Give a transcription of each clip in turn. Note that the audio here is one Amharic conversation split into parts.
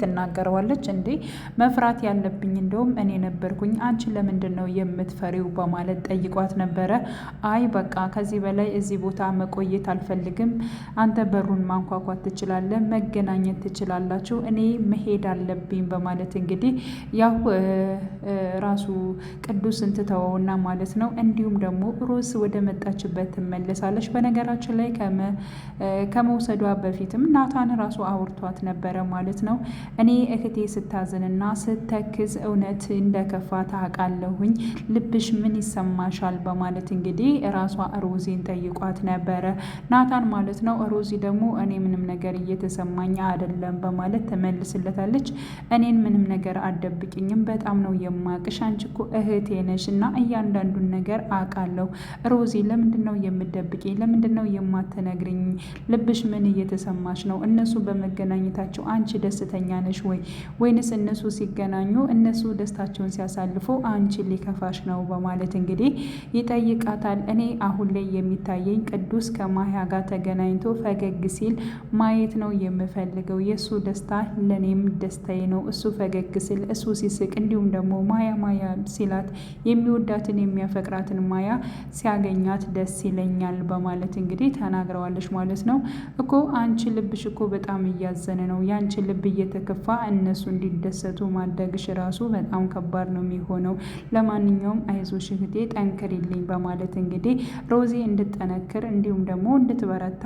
ትናገረዋለች። እንዴ መፍራት ያለብኝ እንደውም እኔ ነበርኩኝ፣ አንቺ ለምንድን ነው የምትፈሪው በማለት ጠይቋት ነበረ። አይ በቃ ከዚህ በላይ እዚህ ቦታ መቆየት አልፈልግም፣ አንተ በሩን ማንኳኳት ትችላለህ፣ መገናኘት ትችላላችሁ፣ እኔ መሄድ አለብኝ በማለት እንግዲህ ያው ራሱ ቅዱስን ትተወውና ማለት ነው። እንዲሁም ደግሞ ሮዝ ወደ መጣችበት ትመለሳለች። በነገራችን ላይ ከመውሰዷ በፊትም ናታን ራሱ አውርቷት ነበረ ማለት ነው። እኔ እህቴ ስታዝንና ስተክዝ እውነት እንደከፋ ታውቃለሁኝ፣ ልብሽ ምን ይሰማሻል በማለት እንግዲህ ራሷ ሮዚን ጠይቋት ነበረ ናታን ማለት ነው። ሮዚ ደግሞ እኔ ምንም ነገር እየተሰማኝ አይደለም በማለት ትመልስለታለች። እኔን ምንም ነገር አትደብቅኝም፣ በጣም ነው የማቅሽ፣ አንቺ እኮ እህቴ ነሽ እና እያንዳንዱን ነገር አውቃለሁ። ሮዚ ለምንድን ነው የምትደብቂኝ? ለምንድን ነው የማትነግሪኝ? ልብሽ ምን እየተሰማሽ ነው? እነሱ በመገናኘታቸው አንቺ ደስተኛ ነሽ ወይ? ወይንስ እነሱ ሲገናኙ እነሱ ደስታቸውን ሲያሳልፉ አንቺ ሊከፋሽ ነው በማለት እንግዲህ ይጠይቃታል። እኔ አሁን ላይ የሚታየኝ ቅዱስ ከማያ ጋር ተገናኝቶ ፈገግ ሲል ማየት ነው የምፈልገው። የእሱ ደስታ ለእኔም ደስታዬ ነው። እሱ ፈገግ ሲል፣ እሱ ሲስቅ፣ እንዲሁም ደግሞ ማያ ማያ ሲላት የሚወዳትን የሚያፈቅራትን ማያ ሲያገኛት ደስ ይለኛል በማለት እንግዲህ ተናግረዋለች ማለት ነው። እኮ አንቺ ልብሽ እኮ በጣም እያዘነ ነው፣ ያንቺ ልብ እየተከፋ እነሱ እንዲደሰቱ ማድረግሽ ራሱ በጣም ከባድ ነው የሚሆነው። ለማንኛውም አይዞሽ እህቴ ጠንክሪልኝ በማለት እንግዲህ ሮዚ እንድትጠነክር እንዲሁም ደግሞ እንድትበረታ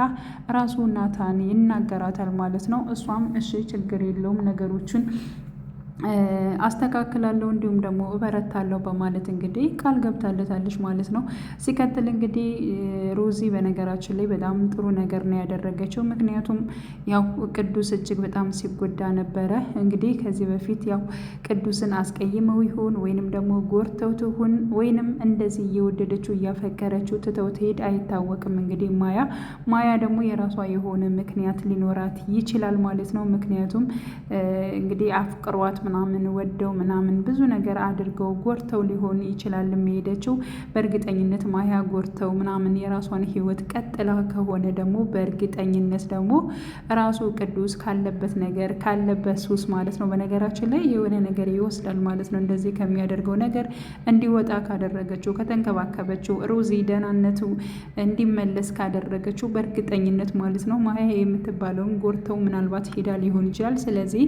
ራሱ ናታን ይናገራታል ማለት ነው። እሷም እሺ ችግር የለውም ነገሮችን አስተካክላለሁ እንዲሁም ደግሞ እበረታለሁ በማለት እንግዲህ ቃል ገብታለታለች ማለት ነው። ሲቀጥል እንግዲህ ሮዚ በነገራችን ላይ በጣም ጥሩ ነገር ነው ያደረገችው። ምክንያቱም ያው ቅዱስ እጅግ በጣም ሲጎዳ ነበረ። እንግዲህ ከዚህ በፊት ያው ቅዱስን አስቀይመው ይሁን ወይንም ደግሞ ጎርተው ትሁን ወይንም እንደዚህ እየወደደችው እያፈቀረችው ትተው ትሄድ አይታወቅም። እንግዲህ ማያ ደግሞ የራሷ የሆነ ምክንያት ሊኖራት ይችላል ማለት ነው። ምክንያቱም እንግዲህ አፍቅሯት ምናምን ወደው ምናምን ብዙ ነገር አድርገው ጎርተው ሊሆን ይችላል የሚሄደችው። በእርግጠኝነት ማያ ጎርተው ምናምን የራሷን ሕይወት ቀጥላ ከሆነ ደግሞ በእርግጠኝነት ደግሞ ራሱ ቅዱስ ካለበት ነገር ካለበት ሱስ ማለት ነው። በነገራችን ላይ የሆነ ነገር ይወስዳል ማለት ነው። እንደዚህ ከሚያደርገው ነገር እንዲወጣ ካደረገችው፣ ከተንከባከበችው፣ ሮዚ ደህናነቱ እንዲመለስ ካደረገችው በእርግጠኝነት ማለት ነው ማያ የምትባለውን ጎርተው ምናልባት ሄዳ ሊሆን ይችላል። ስለዚህ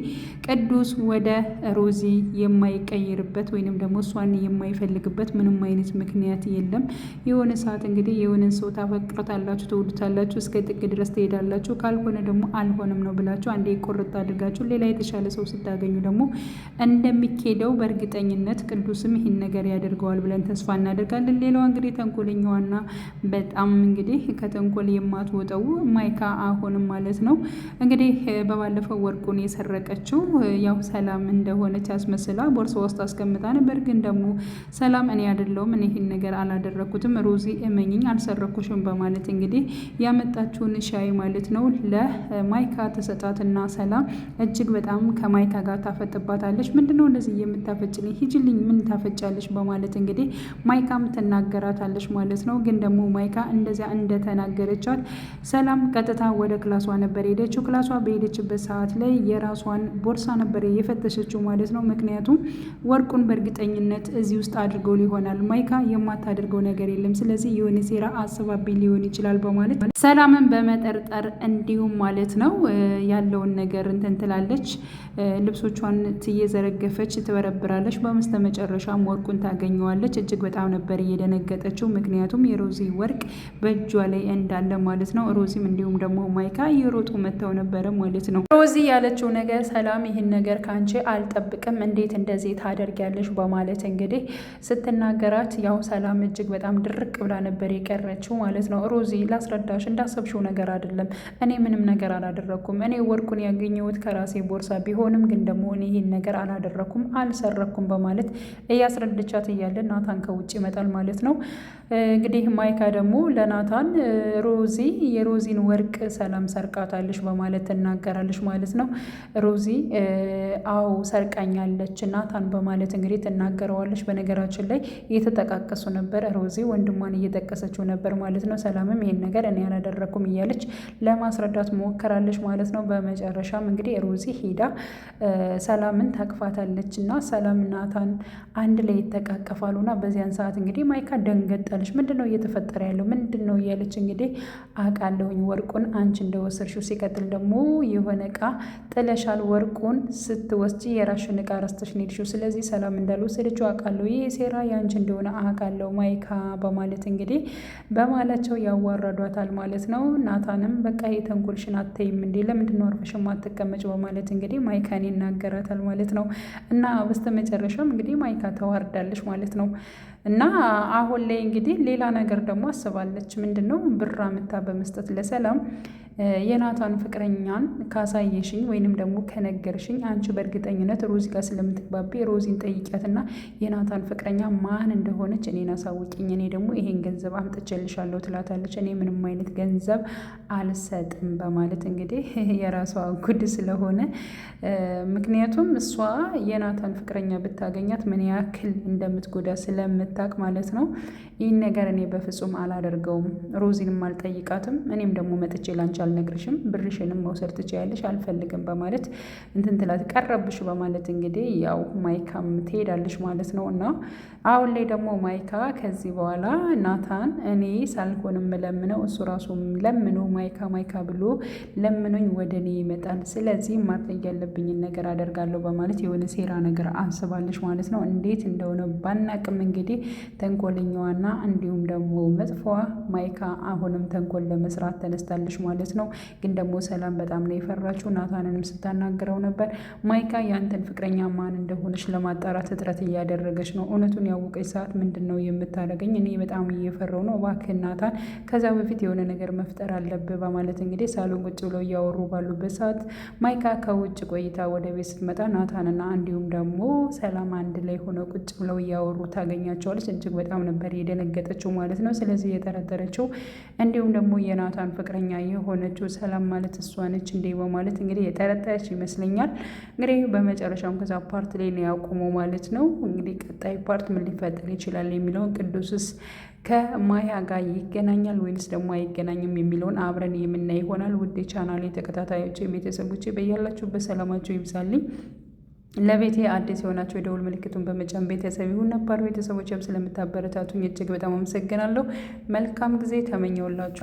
ቅዱስ ወደ ሮዚ የማይቀይርበት ወይንም ደግሞ እሷን የማይፈልግበት ምንም አይነት ምክንያት የለም። የሆነ ሰዓት እንግዲህ የሆነን ሰው ታፈቅሩታላችሁ፣ ትወዱታላችሁ፣ እስከ ጥግ ድረስ ትሄዳላችሁ። ካልሆነ ደግሞ አልሆነም ነው ብላችሁ አንዴ ቆርጥ አድርጋችሁ ሌላ የተሻለ ሰው ስታገኙ ደግሞ እንደሚኬደው በእርግጠኝነት ቅዱስም ይህን ነገር ያደርገዋል ብለን ተስፋ እናደርጋለን። ሌላዋ እንግዲህ ተንኮለኛዋና በጣም እንግዲህ ከተንኮል የማትወጣው ማይካ አሁንም ማለት ነው እንግዲህ በባለፈው ወርቁን የሰረቀችው ያው ሰላም እንደሆነች አስመስላ ቦርሳ ውስጥ አስቀምጣ ነበር። ግን ደግሞ ሰላም እኔ አይደለሁም፣ እኔ ይህን ነገር አላደረኩትም፣ ሮዚ እመኝኝ አልሰረኩሽም በማለት እንግዲህ ያመጣችውን ሻይ ማለት ነው ለማይካ ተሰጣትና ሰላም እጅግ በጣም ከማይካ ጋር ታፈጥባታለች። ምንድነው እንደዚህ የምታፈጭልኝ? ሂጂልኝ፣ ምን ታፈጫለች? በማለት እንግዲህ ማይካም ትናገራታለች ማለት ነው። ግን ደግሞ ማይካ እንደዚያ እንደተናገረቻት ሰላም ቀጥታ ወደ ክላሷ ነበር ሄደችው። ክላሷ በሄደችበት ሰዓት ላይ የራሷን ቦርሳ ነበር የፈተሸችው ማለት ነው። ምክንያቱም ወርቁን በእርግጠኝነት እዚህ ውስጥ አድርገው ሊሆናል። ማይካ የማታደርገው ነገር የለም፣ ስለዚህ የሆነ ሴራ አስባብኝ ሊሆን ይችላል በማለት ሰላምን በመጠርጠር እንዲሁም ማለት ነው ያለውን ነገር እንትን ትላለች። ልብሶቿን እየዘረገፈች ትበረብራለች። በመጨረሻም ወርቁን ታገኘዋለች። እጅግ በጣም ነበር እየደነገጠችው፣ ምክንያቱም የሮዚ ወርቅ በእጇ ላይ እንዳለ ማለት ነው። ሮዚም እንዲሁም ደግሞ ማይካ እየሮጡ መጥተው ነበረ ማለት ነው። ሮዚ ያለችው ነገር ሰላም ይህን ነገር ከአንቺ አልጠብቅም፣ እንዴት እንደዚህ ታደርጊያለሽ? በማለት እንግዲህ ስትናገራት ያው ሰላም እጅግ በጣም ድርቅ ብላ ነበር የቀረችው ማለት ነው። ሮዚ ላስረዳሽ፣ እንዳሰብሽው ነገር አይደለም፣ እኔ ምንም ነገር አላደረኩም። እኔ ወርቁን ያገኘሁት ከራሴ ቦርሳ ቢሆንም ግን ደግሞ እኔ ይህን ነገር አላደረኩም፣ አልሰረኩም በማለት እያስረድቻት እያለ ናታን ከውጭ ይመጣል ማለት ነው። እንግዲህ ማይካ ደግሞ ለናታን የሮዚን ወርቅ ሰላም ሰርቃታለች በማለት ትናገራለች ማለት ነው። ሮዚ አዎ ሰርቃኛለች ናታን በማለት እንግዲህ ትናገረዋለች። በነገራችን ላይ እየተጠቃቀሱ ነበር። ሮዚ ወንድሟን እየጠቀሰችው ነበር ማለት ነው። ሰላምም ይሄን ነገር እኔ ያላደረኩም እያለች ለማስረዳት ሞከራለች ማለት ነው። በመጨረሻም እንግዲህ ሮዚ ሄዳ ሰላምን ታቅፋታለች እና ሰላም ናታን አንድ ላይ ይተቃቀፋሉ እና በዚያን ሰዓት እንግዲህ ማይካ ደንገጣለች። ምንድን ነው እየተፈጠረ ያለው ምንድን ነው እያለች እንግዲህ አውቃለሁኝ ወርቁን አንቺ እንደወሰድሽው፣ ሲቀጥል ደግሞ የሆነ እቃ ጥለሻል፣ ወርቁን ስትወስጂ የራሽን እቃ ረስተሽ ነው የሄድሽው፣ ስለዚህ ሰላም እንዳልወሰደችው አውቃለሁ፣ ይህ ሴራ የአንቺ እንደሆነ አውቃለሁ ማይካ በማለት እንግዲህ በማላቸው ያዋረዷታል ማለት ነው። ናታንም በቃ የተንኮልሽን አትይም እንዴ ለምንድን ነው አርፈሽ ማትቀመጭ በማለት እንግዲህ ማይካን ይናገራታል ማለት ነው። እና በስተመጨረሻም እንግዲህ ማይካ ተዋርዳለች ማለት ነው። እና አሁን ላይ እንግዲህ ሌላ ነገር ደግሞ አስባለች። ምንድን ነው ብር አምታ በመስጠት ለሰላም የናታን ፍቅረኛን ካሳየሽኝ ወይንም ደግሞ ከነገርሽኝ አንቺ በእርግጠኝነት ሮዚ ጋር ስለምትግባቢ ሮዚን ጠይቂያትና የናታን ፍቅረኛ ማን እንደሆነች እኔን አሳውቂኝ፣ እኔ ደግሞ ይሄን ገንዘብ አምጥቼልሻለሁ ትላታለች። እኔ ምንም አይነት ገንዘብ አልሰጥም በማለት እንግዲህ የራሷ ጉድ ስለሆነ ምክንያቱም እሷ የናታን ፍቅረኛ ብታገኛት ምን ያክል እንደምትጎዳ ስለምታውቅ ማለት ነው። ይህን ነገር እኔ በፍጹም አላደርገውም፣ ሮዚንም አልጠይቃትም፣ እኔም ደግሞ መጥቼ ላንቺ አልነግርሽም፣ ብርሽንም መውሰድ ትችያለሽ፣ አልፈልግም በማለት እንትን ትላት ቀረብሽ በማለት እንግዲህ ያው ማይካም ትሄዳለች ማለት ነው። እና አሁን ላይ ደግሞ ማይካ ከዚህ በኋላ ናታን እኔ ሳልሆንም ለምነው እሱ ራሱ ለምኖ ማይካ ብሎ ለምኖኝ ወደ እኔ ይመጣል፣ ስለዚህ ማድረግ ያለብኝን ነገር አደርጋለሁ በማለት የሆነ ሴራ ነገር አስባለች ማለት ነው። እንዴት እንደሆነ ባናቅም እንግዲህ ተንኮለኛዋና እንዲሁም ደግሞ መጥፎዋ ማይካ አሁንም ተንኮል ለመስራት ተነስታለች ማለት ነው። ግን ደግሞ ሰላም በጣም ነው የፈራችው። ናታንንም ስታናግረው ነበር። ማይካ ያንተን ፍቅረኛ ማን እንደሆነች ለማጣራት እጥረት እያደረገች ነው። እውነቱን ያወቀች ሰዓት ምንድን ነው የምታደርገኝ? እኔ በጣም እየፈራው ነው። እባክህ ናታን ከዛ በፊት የሆነ ነገር መፍጠር አለብህ በማለት እንግዲህ ሳሎን ቁጭ ብለው እያወሩ ባሉበት ሰዓት ማይካ ከውጭ ቆይታ ወደ ቤት ስትመጣ ናታንና እንዲሁም ደግሞ ሰላም አንድ ላይ ሆነው ቁጭ ብለው እያወሩ ታገኛቸዋለች። እጅግ በጣም ነበር የደነገጠችው ማለት ነው። ስለዚህ የጠረጠረችው እንዲሁም ደግሞ የናታን ፍቅረኛ የሆነችው ሰላም ማለት እሷ ነች እንዴ በማለት እንግዲህ የጠረጠረች ይመስለኛል። እንግዲህ በመጨረሻም ከዛ ፓርት ላይ ነው ያቆመው ማለት ነው። እንግዲህ ቀጣይ ፓርት ምን ሊፈጠር ይችላል የሚለውን ቅዱስስ ከማያ ጋር ይገናኛል ወይንስ ደግሞ አይገናኝም የሚለውን አብረን የምናይ ይሆናል። ውድ ቻናሌ ተከታታዮች ቤተሰቦች በያላችሁበት ሰላማቸው ይብዛልኝ። ለቤቴ አዲስ የሆናቸው የደውል ምልክቱን በመጫን ቤተሰብ ይሁን። ነባር ቤተሰቦችም ስለምታበረታቱኝ እጅግ በጣም አመሰግናለሁ። መልካም ጊዜ ተመኘውላችሁ።